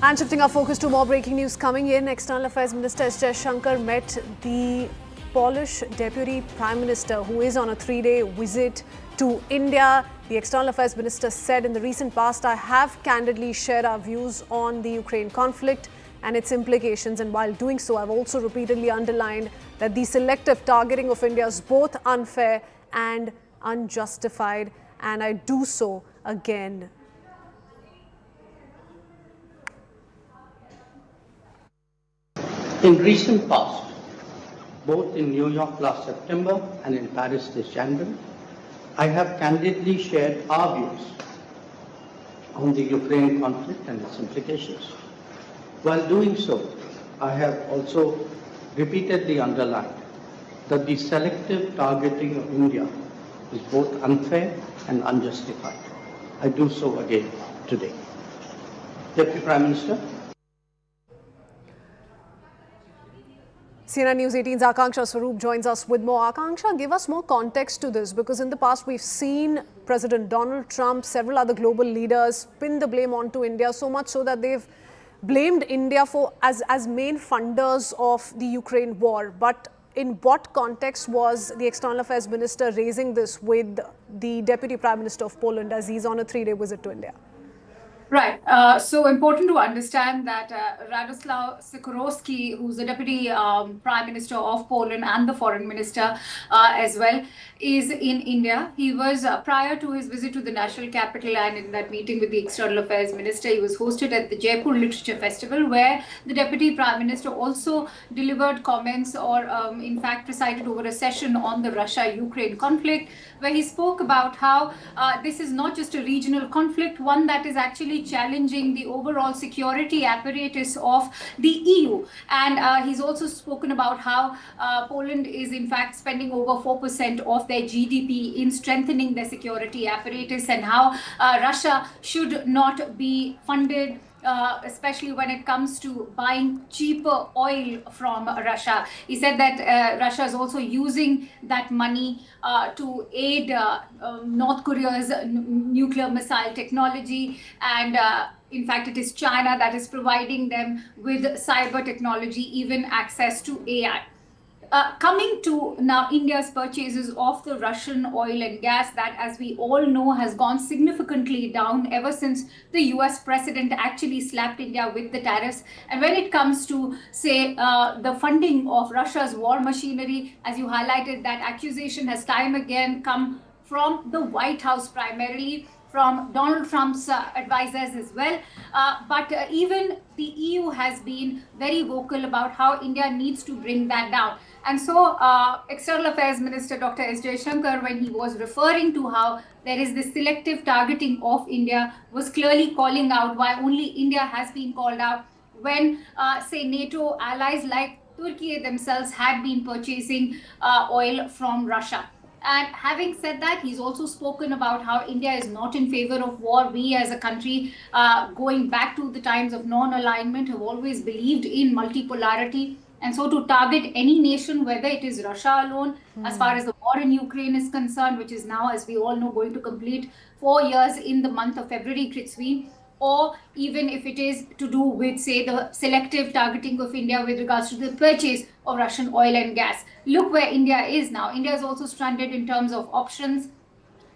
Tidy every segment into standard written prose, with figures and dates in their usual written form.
And shifting our focus to more breaking news coming in, External Affairs Minister Jaishankar met the Polish Deputy Prime Minister, who is on a 3-day visit to India. The External Affairs Minister said, in the recent past, I have candidly shared our views on the Ukraine conflict and its implications. And while doing so, I've also repeatedly underlined that the selective targeting of India is both unfair and unjustified. And I do so again. In recent past, both in New York last September and in Paris this January, I have candidly shared our views on the Ukraine conflict and its implications. While doing so, I have also repeatedly underlined that the selective targeting of India is both unfair and unjustified. I do so again today. Deputy Prime Minister. CNN News 18's Akanksha Swaroop joins us with more. Akanksha, give us more context to this, because in the past we've seen President Donald Trump, several other global leaders pin the blame onto India, so much so that they've blamed India for as main funders of the Ukraine war. But in what context was the External Affairs Minister raising this with the Deputy Prime Minister of Poland as he's on a 3-day visit to India? Right. So important to understand that Radoslaw Sikorski, who's the Deputy Prime Minister of Poland and the Foreign Minister as well, is in India. He was, prior to his visit to the national capital and in that meeting with the External Affairs Minister, he was hosted at the Jaipur Literature Festival, where the Deputy Prime Minister also delivered comments or in fact presided over a session on the Russia-Ukraine conflict, where he spoke about how this is not just a regional conflict, one that is actually challenging the overall security apparatus of the EU. And he's also spoken about how Poland is in fact spending over 4% of their GDP in strengthening their security apparatus, and how Russia should not be funded, especially when it comes to buying cheaper oil from Russia. He said that Russia is also using that money to aid North Korea's nuclear missile technology, and in fact, it is China that is providing them with cyber technology, even access to AI. Coming to now India's purchases of the Russian oil and gas, that, as we all know, has gone significantly down ever since the US president actually slapped India with the tariffs. And when it comes to, say, the funding of Russia's war machinery, as you highlighted, that accusation has time again come from the White House, primarily from Donald Trump's advisors as well. But even the EU has been very vocal about how India needs to bring that down. And so External Affairs Minister Dr. S. Jaishankar, when he was referring to how there is this selective targeting of India, was clearly calling out why only India has been called out when, say, NATO allies like Turkey themselves had been purchasing oil from Russia. And having said that, he's also spoken about how India is not in favor of war. We as a country, going back to the times of non-alignment, have always believed in multipolarity. And so to target any nation, whether it is Russia alone, as far as the war in Ukraine is concerned, which is now, as we all know, going to complete 4 years in the month of February, Kritsveen, or even if it is to do with, say, the selective targeting of India with regards to the purchase of Russian oil and gas. Look where India is now. India is also stranded in terms of options.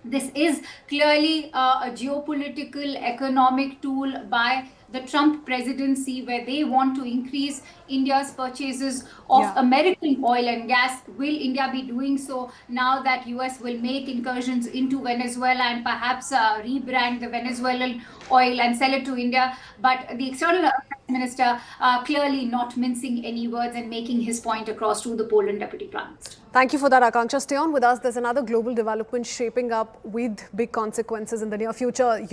This is clearly a geopolitical economic tool by the Trump presidency, where they want to increase India's purchases of American oil and gas. Will India be doing so now that US will make incursions into Venezuela and perhaps rebrand the Venezuelan oil and sell it to India? But the External Affairs Minister clearly not mincing any words and making his point across to the Poland Deputy Prime Minister. Thank you for that, Akanksha. Stay on with us. There's another global development shaping up with big consequences in the near future.